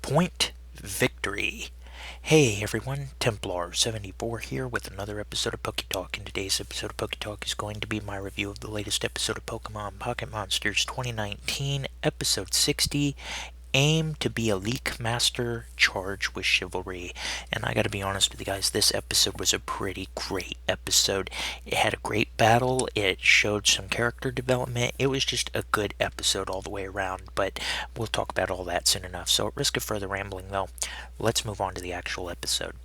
Point victory. Hey everyone, Templar74 here with another episode of PokeTalk. And today's episode of PokeTalk is going to be my review of the latest episode of Pokemon Pocket Monsters 2019, Episode 60, Aim to be a Leek Master, Charge with Chivalry. And I gotta be honest with you guys, this episode was a pretty great episode. It had a great battle, it showed some character development, it was just a good episode all the way around, but we'll talk about all that soon enough. So at risk of further rambling though, let's move on to the actual episode.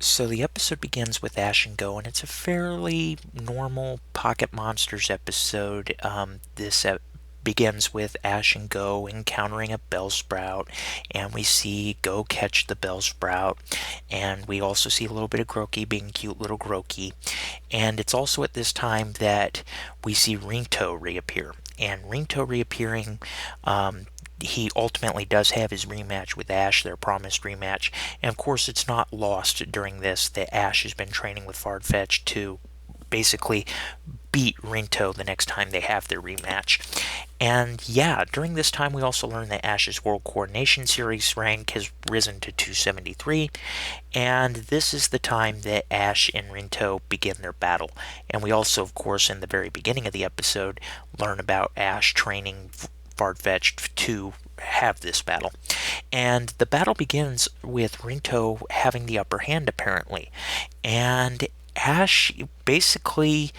So the episode begins with Ash and Go, and it's a fairly normal Pocket Monsters episode. This begins with Ash and Go encountering a Bellsprout, and we see Go catch the Bellsprout, and we also see a little bit of Grookey being cute little Grookey. And it's also at this time that we see Rinto reappear. And Rinto reappearing, he ultimately does have his rematch with Ash, their promised rematch. And of course, it's not lost during this that Ash has been training with Farfetch'd to basically beat Rinto the next time they have their rematch. And yeah, during this time we also learn that Ash's World Coordination Series rank has risen to 273, and this is the time that Ash and Rinto begin their battle. And we also, of course, in the very beginning of the episode, learn about Ash training Farfetch'd to have this battle. And the battle begins with Rinto having the upper hand, apparently. And Ash basically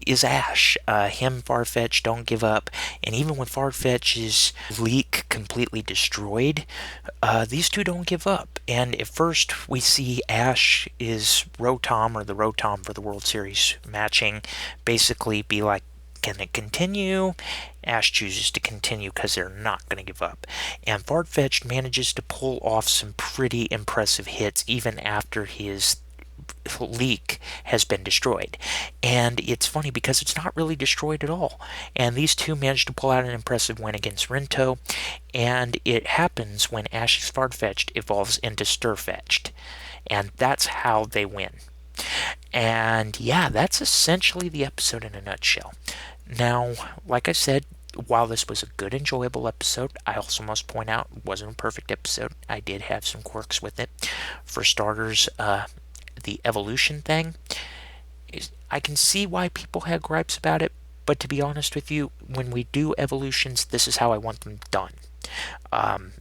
is Ash. Him, Farfetch'd don't give up, and even when Farfetch''s leak completely destroyed, these two don't give up. And at first we see Ash is Rotom, or the Rotom for the World Series matching, basically be like, can it continue? Ash chooses to continue because they're not going to give up. And Farfetch'd manages to pull off some pretty impressive hits even after his leak has been destroyed. And it's funny because it's not really destroyed at all. And these two managed to pull out an impressive win against Rinto. And it happens when Ash's Farfetch'd evolves into Stirfetch'd. And that's how they win. And yeah, that's essentially the episode in a nutshell. Now, like I said, while this was a good, enjoyable episode, I also must point out it wasn't a perfect episode. I did have some quirks with it. For starters, the evolution thing, I can see why people had gripes about it, but to be honest with you, when we do evolutions, this is how I want them done.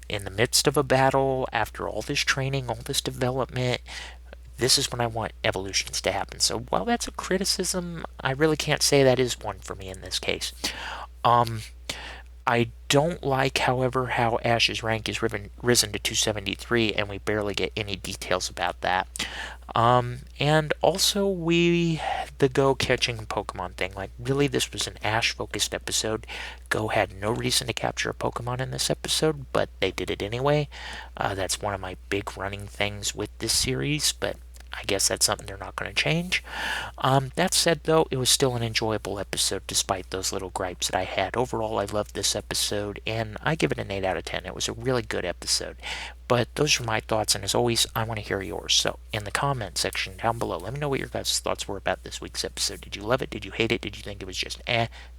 In the midst of a battle, after all this training, all this development, this is when I want evolutions to happen. So while that's a criticism, I really can't say that is one for me in this case. I don't like, however, how Ash's rank is risen to 273, and we barely get any details about that. And also the Go catching Pokemon thing. Like, really, this was an Ash-focused episode. Go had no reason to capture a Pokemon in this episode, but they did it anyway. That's one of my big running things with this series, but I guess that's something they're not going to change. That said, though, it was still an enjoyable episode despite those little gripes that I had. Overall, I loved this episode, and I give it an 8 out of 10. It was a really good episode. But those are my thoughts, and as always, I want to hear yours. So, in the comment section down below, let me know what your guys' thoughts were about this week's episode. Did you love it? Did you hate it? Did you think it was just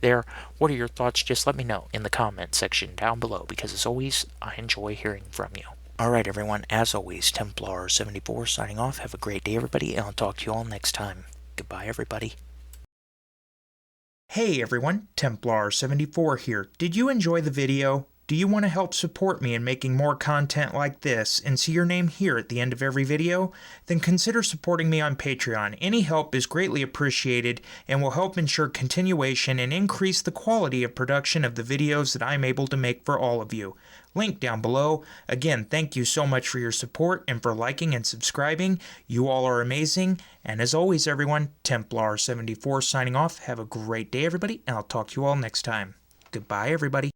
there? What are your thoughts? Just let me know in the comment section down below, because as always, I enjoy hearing from you. Alright everyone, as always, Templar74 signing off. Have a great day everybody, and I'll talk to you all next time. Goodbye everybody. Hey everyone, Templar74 here. Did you enjoy the video? Do you want to help support me in making more content like this and see your name here at the end of every video? Then consider supporting me on Patreon. Any help is greatly appreciated and will help ensure continuation and increase the quality of production of the videos that I'm able to make for all of you. Link down below. Again, thank you so much for your support and for liking and subscribing. You all are amazing. And as always, everyone, Templar74 signing off. Have a great day, everybody, and I'll talk to you all next time. Goodbye, everybody.